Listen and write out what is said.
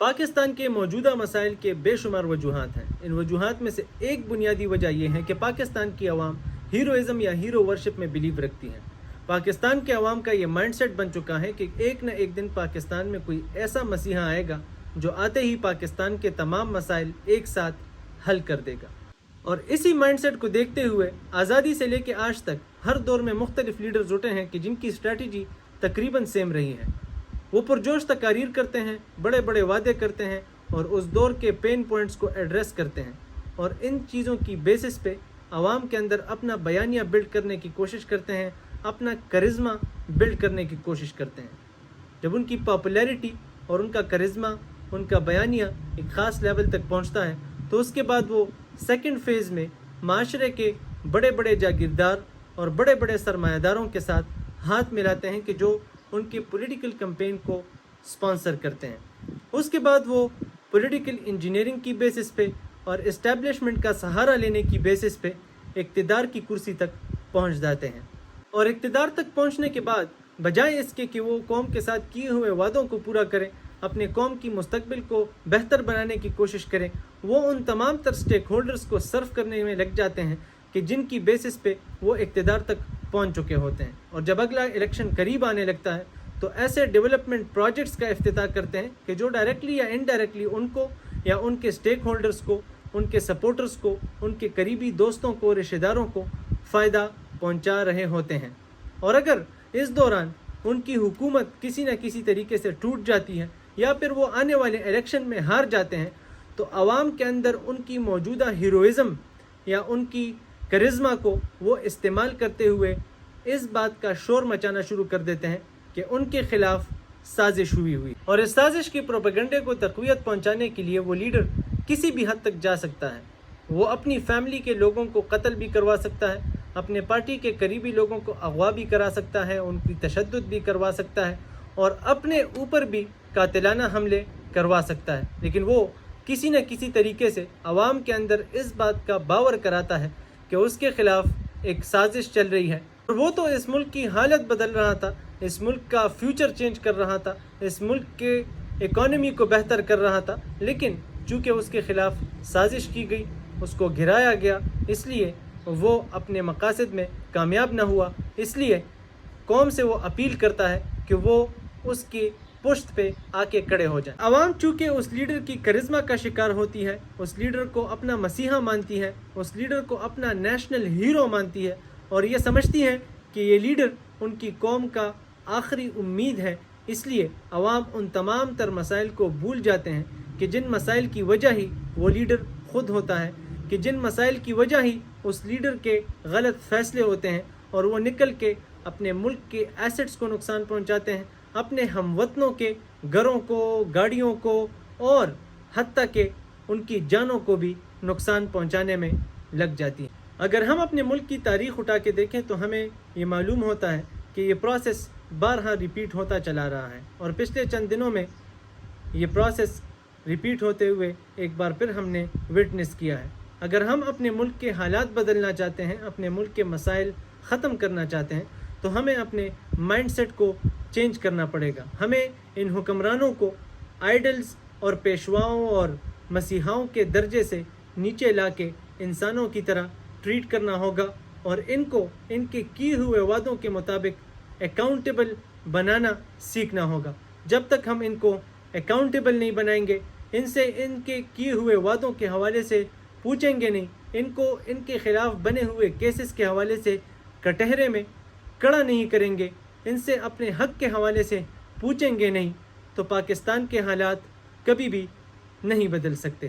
پاکستان کے موجودہ مسائل کے بے شمار وجوہات ہیں. ان وجوہات میں سے ایک بنیادی وجہ یہ ہے کہ پاکستان کی عوام ہیروئزم یا ہیرو ورشپ میں بلیو رکھتی ہیں. پاکستان کے عوام کا یہ مائنڈ سیٹ بن چکا ہے کہ ایک نہ ایک دن پاکستان میں کوئی ایسا مسیحا آئے گا جو آتے ہی پاکستان کے تمام مسائل ایک ساتھ حل کر دے گا. اور اسی مائنڈ سیٹ کو دیکھتے ہوئے آزادی سے لے کے آج تک ہر دور میں مختلف لیڈرز اٹھے ہیں کہ جن کی اسٹریٹجی تقریباً سیم رہی ہے. وہ پرجوش تقاریر کرتے ہیں، بڑے بڑے وعدے کرتے ہیں اور اس دور کے پین پوائنٹس کو ایڈریس کرتے ہیں، اور ان چیزوں کی بیسس پہ عوام کے اندر اپنا بیانیہ بلڈ کرنے کی کوشش کرتے ہیں، اپنا کرزما بلڈ کرنے کی کوشش کرتے ہیں. جب ان کی پاپولیرٹی اور ان کا کرزما، ان کا بیانیہ ایک خاص لیول تک پہنچتا ہے تو اس کے بعد وہ سیکنڈ فیز میں معاشرے کے بڑے بڑے جاگیردار اور بڑے بڑے سرمایہ داروں کے ساتھ ہاتھ ملاتے ہیں کہ جو ان کی پولیٹیکل کمپین کو سپانسر کرتے ہیں. اس کے بعد وہ پولیٹیکل انجینئرنگ کی بیسس پہ اور اسٹیبلشمنٹ کا سہارا لینے کی بیسس پہ اقتدار کی کرسی تک پہنچ جاتے ہیں. اور اقتدار تک پہنچنے کے بعد بجائے اس کے کہ وہ قوم کے ساتھ کیے ہوئے وعدوں کو پورا کریں، اپنے قوم کی مستقبل کو بہتر بنانے کی کوشش کریں، وہ ان تمام تر سٹیک ہولڈرز کو سرو کرنے میں لگ جاتے ہیں کہ جن کی بیسس پہ وہ اقتدار تک پہنچ چکے ہوتے ہیں. اور جب اگلا الیکشن قریب آنے لگتا ہے تو ایسے ڈیولپمنٹ پروجیکٹس کا افتتاح کرتے ہیں کہ جو ڈائریکٹلی یا انڈائریکٹلی ان کو یا ان کے سٹیک ہولڈرز کو، ان کے سپورٹرز کو، ان کے قریبی دوستوں کو، رشتہ داروں کو فائدہ پہنچا رہے ہوتے ہیں. اور اگر اس دوران ان کی حکومت کسی نہ کسی طریقے سے ٹوٹ جاتی ہے یا پھر وہ آنے والے الیکشن میں ہار جاتے ہیں تو عوام کے اندر ان کی موجودہ ہیروئزم یا ان کی کرزما کو وہ استعمال کرتے ہوئے اس بات کا شور مچانا شروع کر دیتے ہیں کہ ان کے خلاف سازش ہوئی. اور اس سازش کی پروپیگنڈے کو تقویت پہنچانے کے لیے وہ لیڈر کسی بھی حد تک جا سکتا ہے. وہ اپنی فیملی کے لوگوں کو قتل بھی کروا سکتا ہے، اپنے پارٹی کے قریبی لوگوں کو اغوا بھی کرا سکتا ہے، ان کی تشدد بھی کروا سکتا ہے اور اپنے اوپر بھی قاتلانہ حملے کروا سکتا ہے. لیکن وہ کسی نہ کسی طریقے سے عوام کے اندر اس بات کا باور کراتا ہے کہ اس کے خلاف ایک سازش چل رہی ہے. اور وہ تو اس ملک کی حالت بدل رہا تھا، اس ملک کا فیوچر چینج کر رہا تھا، اس ملک کے اکانومی کو بہتر کر رہا تھا، لیکن چونکہ اس کے خلاف سازش کی گئی، اس کو گرایا گیا، اس لیے وہ اپنے مقاصد میں کامیاب نہ ہوا. اس لیے قوم سے وہ اپیل کرتا ہے کہ وہ اس کی پشت پہ آ کے کھڑے ہو جائیں. عوام چونکہ اس لیڈر کی کرزما کا شکار ہوتی ہے، اس لیڈر کو اپنا مسیحا مانتی ہے، اس لیڈر کو اپنا نیشنل ہیرو مانتی ہے اور یہ سمجھتی ہے کہ یہ لیڈر ان کی قوم کا آخری امید ہے. اس لیے عوام ان تمام تر مسائل کو بھول جاتے ہیں کہ جن مسائل کی وجہ ہی وہ لیڈر خود ہوتا ہے، کہ جن مسائل کی وجہ ہی اس لیڈر کے غلط فیصلے ہوتے ہیں اور وہ نکل کے اپنے ملک کے ایسٹس کو نقصان پہنچاتے ہیں، اپنے ہم وطنوں کے گھروں کو، گاڑیوں کو اور حتیٰ کہ ان کی جانوں کو بھی نقصان پہنچانے میں لگ جاتی ہیں. اگر ہم اپنے ملک کی تاریخ اٹھا کے دیکھیں تو ہمیں یہ معلوم ہوتا ہے کہ یہ پروسیس بارہا ریپیٹ ہوتا چلا رہا ہے اور پچھلے چند دنوں میں یہ پروسیس ریپیٹ ہوتے ہوئے ایک بار پھر ہم نے وٹنس کیا ہے. اگر ہم اپنے ملک کے حالات بدلنا چاہتے ہیں، اپنے ملک کے مسائل ختم کرنا چاہتے ہیں تو ہمیں اپنے مائنڈ سیٹ کو چینج کرنا پڑے گا. ہمیں ان حکمرانوں کو آئیڈلز اور پیشواؤں اور مسیحاؤں کے درجے سے نیچے لا کے انسانوں کی طرح ٹریٹ کرنا ہوگا اور ان کو ان کے کیے ہوئے وعدوں کے مطابق اکاؤنٹیبل بنانا سیکھنا ہوگا. جب تک ہم ان کو اکاؤنٹیبل نہیں بنائیں گے، ان سے ان کے کیے ہوئے وعدوں کے حوالے سے پوچھیں گے نہیں، ان کو ان کے خلاف بنے ہوئے کیسز کے حوالے سے کٹہرے میں کڑا نہیں کریں گے، ان سے اپنے حق کے حوالے سے پوچھیں گے نہیں، تو پاکستان کے حالات کبھی بھی نہیں بدل سکتے.